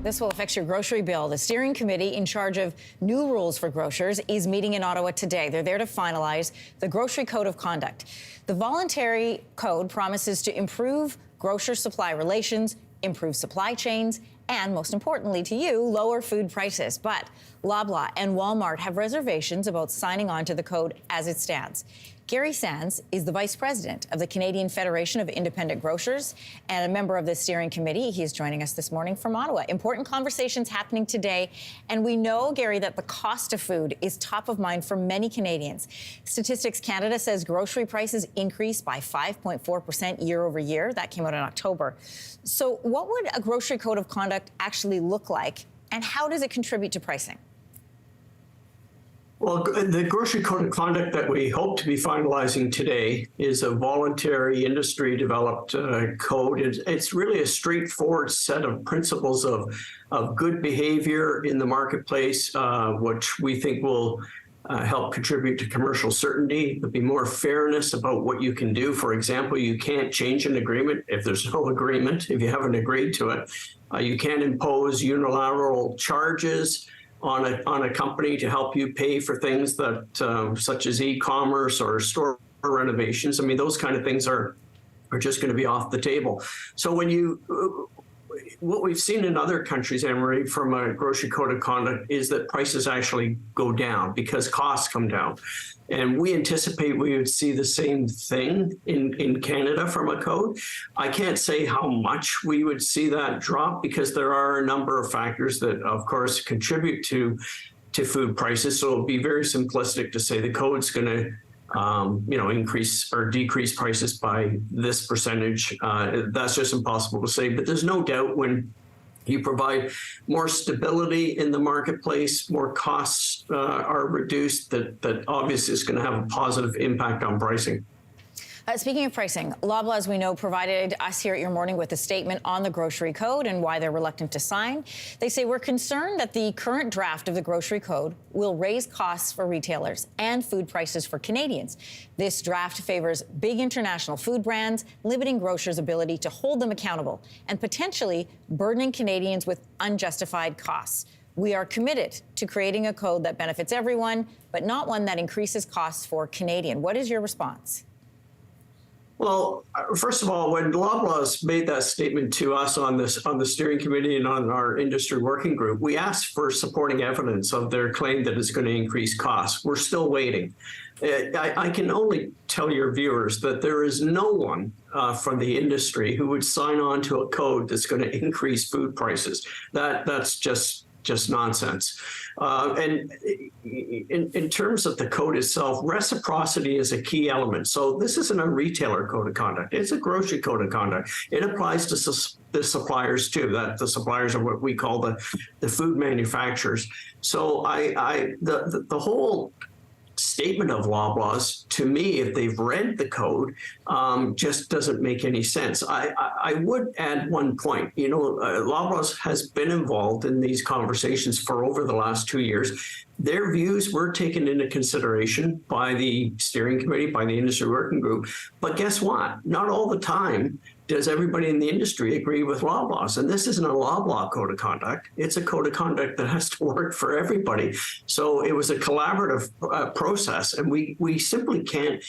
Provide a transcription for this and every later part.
This will affect your grocery bill. The steering committee in charge of new rules for grocers is meeting in Ottawa today. They're there to finalize the grocery code of conduct. The voluntary code promises to improve grocer-supply relations, improve supply chains, and most importantly to you, lower food prices. But Loblaw and Walmart have reservations about signing on to the code as it stands. Gary Sands is the vice president of the Canadian Federation of Independent Grocers and a member of the steering committee. He is joining us this morning from Ottawa. Important conversations happening today. And we know, Gary, that the cost of food is top of mind for many Canadians. Statistics Canada says grocery prices increased by 5.4% year over year. That came out in October. So what would a grocery code of conduct actually look like? And how does it contribute to pricing? Well, the grocery code of conduct that we hope to be finalizing today is a voluntary industry-developed code. It's really a straightforward set of principles of good behavior in the marketplace, which we think will help contribute to commercial certainty. There'll be more fairness about what you can do. For example, you can't change an agreement if there's no agreement, if you haven't agreed to it. You can't impose unilateral charges on a company to help you pay for things that such as e-commerce or store renovations. I mean, those kind of things are just going to be off the table. So what we've seen in other countries, Anne-Marie, from a grocery code of conduct is that prices actually go down because costs come down. And we anticipate we would see the same thing in Canada from a code. I can't say how much we would see that drop because there are a number of factors that, of course, contribute to food prices. So it would be very simplistic to say the code's going to increase or decrease prices by this percentage. That's just impossible to say. But there's no doubt when you provide more stability in the marketplace, more costs are reduced, that obviously is going to have a positive impact on pricing. Speaking of pricing, Loblaw, as we know, provided us here at Your Morning with a statement on the grocery code and why they're reluctant to sign. They say, we're concerned that the current draft of the grocery code will raise costs for retailers and food prices for Canadians. This draft favors big international food brands, limiting grocers' ability to hold them accountable and potentially burdening Canadians with unjustified costs. We are committed to creating a code that benefits everyone, but not one that increases costs for Canadian. What is your response? Well, first of all, when Loblaw's made that statement to us on the steering committee and on our industry working group, we asked for supporting evidence of their claim that it's going to increase costs. We're still waiting. I can only tell your viewers that there is no one from the industry who would sign on to a code that's going to increase food prices. That's just nonsense. And in terms of the code itself, reciprocity is a key element. So this isn't a retailer code of conduct. It's a grocery code of conduct. It applies to the suppliers too. That the suppliers are what we call the food manufacturers. So the whole statement of Loblaw's, to me, if they've read the code, just doesn't make any sense. I would add one point. Loblaw's has been involved in these conversations for over the last 2 years. Their views were taken into consideration by the steering committee, by the industry working group. But guess what? Not all the time does everybody in the industry agree with Loblaw's. And this isn't a Loblaw code of conduct. It's a code of conduct that has to work for everybody. So it was a collaborative process. And we simply can't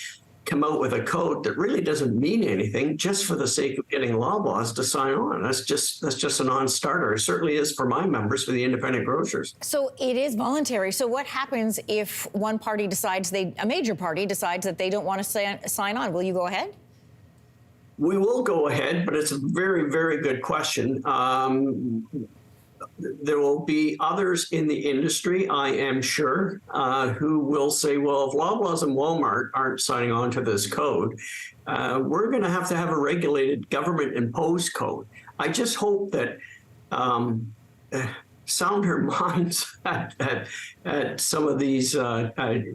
come out with a code that really doesn't mean anything just for the sake of getting Loblaw's to sign on. That's just a non-starter. It certainly is for my members, for the independent grocers. So it is voluntary. So what happens if one party decides, a major party decides that they don't want to sign on? Will you go ahead? We will go ahead, but it's a very, very good question. There will be others in the industry, I am sure, who will say, well, if Loblaws and Walmart aren't signing on to this code, we're going to have a regulated government-imposed code. I just hope that sounder minds at some of these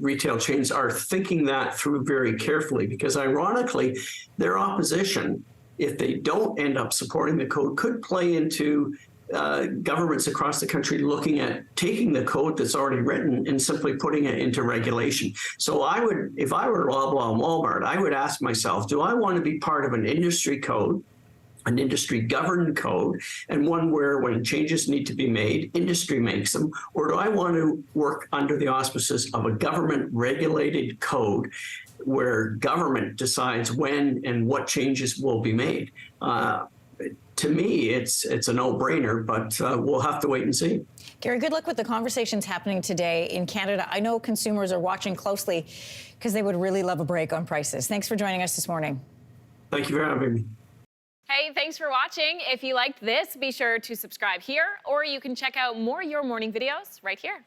retail chains are thinking that through very carefully, because ironically, their opposition, if they don't end up supporting the code, could play into governments across the country looking at taking the code that's already written and simply putting it into regulation. So I would, if I were Loblaw and Walmart, I would ask myself, do I want to be part of an industry code an industry-governed code, and one where when changes need to be made, industry makes them? Or do I want to work under the auspices of a government-regulated code where government decides when and what changes will be made? To me, it's a no-brainer, but we'll have to wait and see. Gary, good luck with the conversations happening today in Canada. I know consumers are watching closely because they would really love a break on prices. Thanks for joining us this morning. Thank you for having me. Hey, thanks for watching. If you liked this, be sure to subscribe here, or you can check out more Your Morning videos right here.